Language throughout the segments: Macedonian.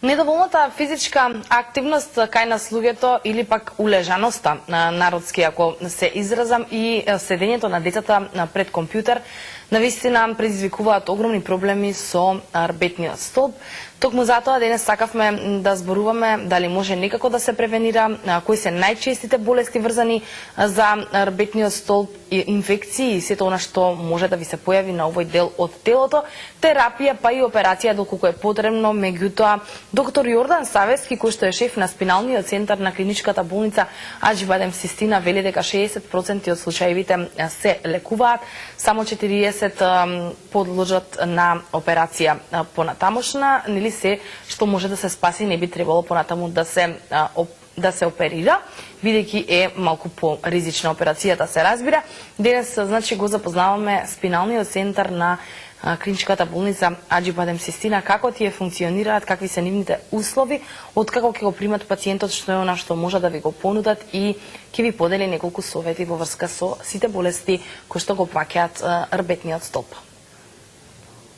Недоволната физичка активност кај нас луѓето или пак улежаноста, народски ако се изразам, и седењето на децата пред компјутер навистина предизвикуваат огромни проблеми со рбетниот столб. Токму затоа денес сакавме да зборуваме дали може некако да се превенира, кои се најчестите болести врзани за рбетниот столб, инфекции и сето она што може да ви се појави на овој дел од телото, терапија па и операција доколку е потребно. Меѓутоа, доктор Јордан Савески, кој што е шеф на спиналниот центар на клиничката болница Аџибадем Систина, вели дека 60% од случаевите се лекуваат, само 40 подложат на операција понатамошна. Нели се што може да се спаси не би требало понатаму да се оперира, бидејќи е малку по-ризична операцијата, се разбира. Денес, значи, го запознаваме спиналниот центар на клиничката болница Аџибадем Систина, како тие функционираат, какви се нивните услови, откако ќе го примат пациентот, што е она што може да ви го понудат, и ќе ви подели неколку совети во врска со сите болести кои што го паќаат рбетниот столб.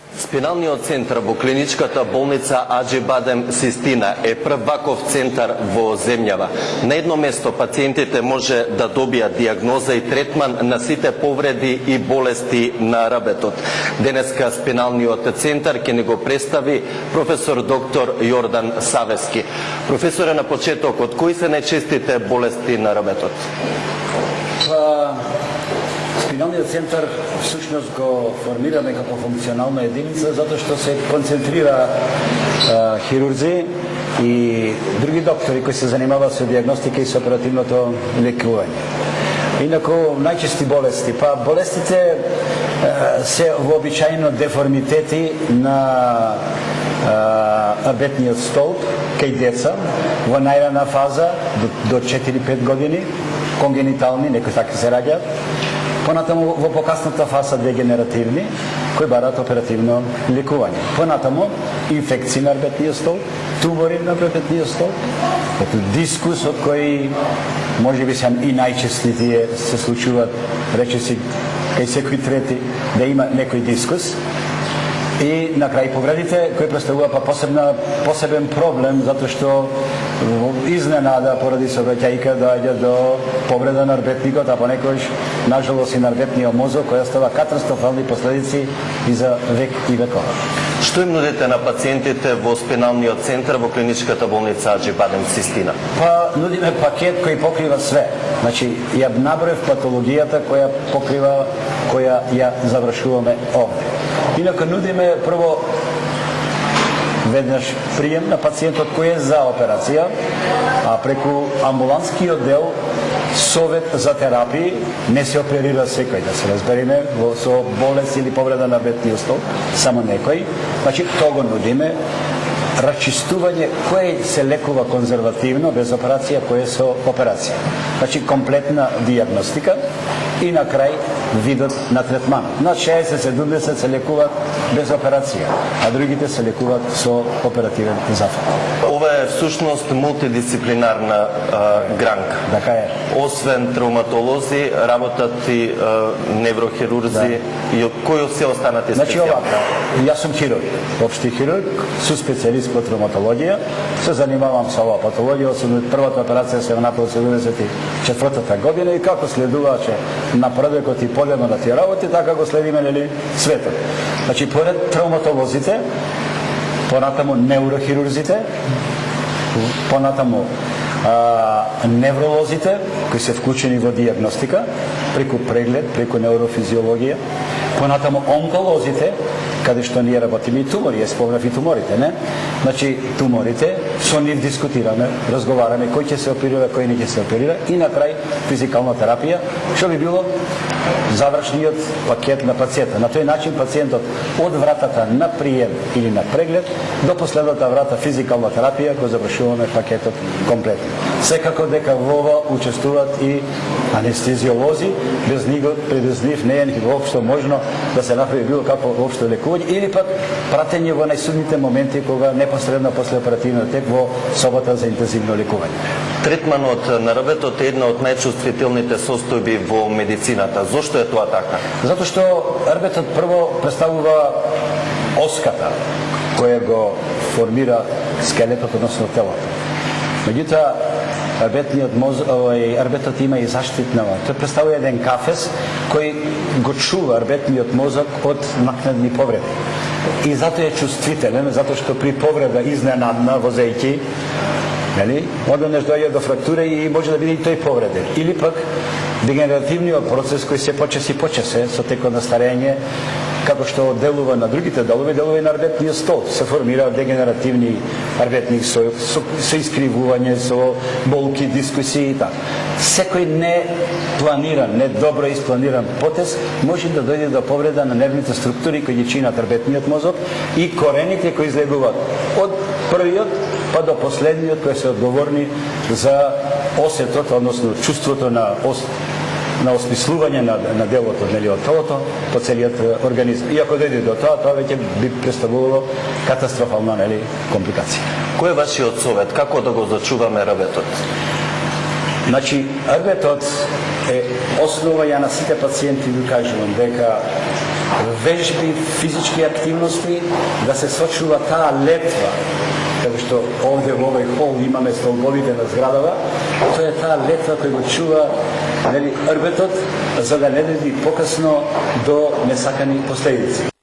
Спиналниот центар во клиничката болница Аџибадем Систина е прв ваков центар во земјава. На едно место пациентите може да добијат диагноза и третман на сите повреди и болести на рбетот. Денеска спиналниот центар ќе ни го представи професор доктор Јордан Савески. Професоре, на почетокот, кои се најчестите болести на рбетот? Спиналниот центар всушност го формираме како функционална единица затоа што се концентрира хирурзи и други доктори кои се занимаваат со диагностика и со оперативното лекување. Инаку најчести болести, болестите се вообичаено деформитети на рбетниот столб кај деца во најрана фаза до 4-5 години, конгенитални, некои така се раѓаат. Понатаму во покасната фаза дегенеративни, кои бараат оперативно лекување. Понатаму инфекции на рбетниот столб, тумори на рбетниот столб, дискус од кои можеби се и најчести тие се случуваат, речиси кај секој трети да има некој дискус. И на крај повредите кои представува посебен проблем затоа што изненада поради сообраќајка доаѓа до повреда на рбетникот, а понекогаш нажалост и на рбетниот мозок, која става катастрофални последици и за век и векова. Што им нудите на пациентите во спиналниот центар во клиничката болница Аџибадем Систина? Нудиме пакет кој покрива све. Значи, ја наброев патологијата која покрива, која ја завршуваме овде. Инаку нудиме прво веднаш прием на пациентот кој е за операција, а преку амбулантскиот дел совет за терапии, не се оперира секој, да се разбериме, со болест или повреда на рбетниот столб, само некој. Значи, тоа го нудиме. Рачистување кој се лекува конзервативно, без операција, кој е со операција. Значи, комплетна диагностика и на крај видот на третманот. На 60-70 се лекуваат без операција, а другите се лекуваат со оперативен зафат. Ова е всушност мултидисциплинарна гранка. Така е. Освен травматолози, работат и неврохирурзи, и кои се останати специјални? Значи овака, јас сум хирург, општи хирург, су специјалист по травматологија, се занимавам со оваа патологија, првата операција се направила 74-та година и како следуваше напредокот и полено на тие работи, така го следиме, нели, светот. Значи, поред травматолозите, понатаму неврохирурзите, понатаму невролозите, кои се вклучени во диагностика, преку преглед, преку неврофизиологија, понатаму онколозите, каде што ние работиме и тумори, спомнав и туморите, не? Значи, туморите, со нив дискутираме, разговараме кој ќе се оперира, кој не ќе се оперира, и на крај физикална терапија, што би било завршниот пакет на пациента. На тој начин пациентот од вратата на прием или на преглед до последната врата физикална терапија го завршуваме пакетот комплетно. Секако дека во ова учествуваат и анестезиолози, без нив не е воопшто можно да се направи било какво воопшто лекување или пак пратење во најсудните моменти кога непосредно после оперативниот тек во собата за интензивно лекување. Третманот на рбетот е една од најчувствителните состојби во медицината. Зошто е тоа така? Затоа што рбетот прво представува оската која го формира скелетот, односно телото. Меѓутоа, арбетот има и заштитна. Тој представува еден кафес кој го чува арбетниот мозок од накнадни повреди. И затоа е чувствителен, затоа што при повреда изненадна возејќи, одеднаш доаѓа до фрактура и може да биде и тој повреден. Или пак дегенеративниот процес кој се почесе со текот на старење, како што делува на другите делови, делува и на арбетниот стол. Се формира дегенеративни арбетни со искривување, со болки, дискусии и така. Секој не планиран, не добро испланиран потез може да дојде до повреда на нервните структури кои ги чинат арбетниот мозок и корените кои излегуваат од првиот па до последниот кои се одговорни за осетот, односно чувството на осмислување на делото од телото по целиот организм. И ако дојде до тоа веќе би представувало катастрофална компликација. Кој е вашиот совет? Како да го зачуваме арбетот? Значи, арбетот е основа, ја на сите пациенти ви кажувам, дека вежби, физички активности, да се сочува таа летва, како што овде во овој хол имаме столбовите на зградава, тоа е таа летва која го чува арбетот, за да не дојде покасно до несакани последици.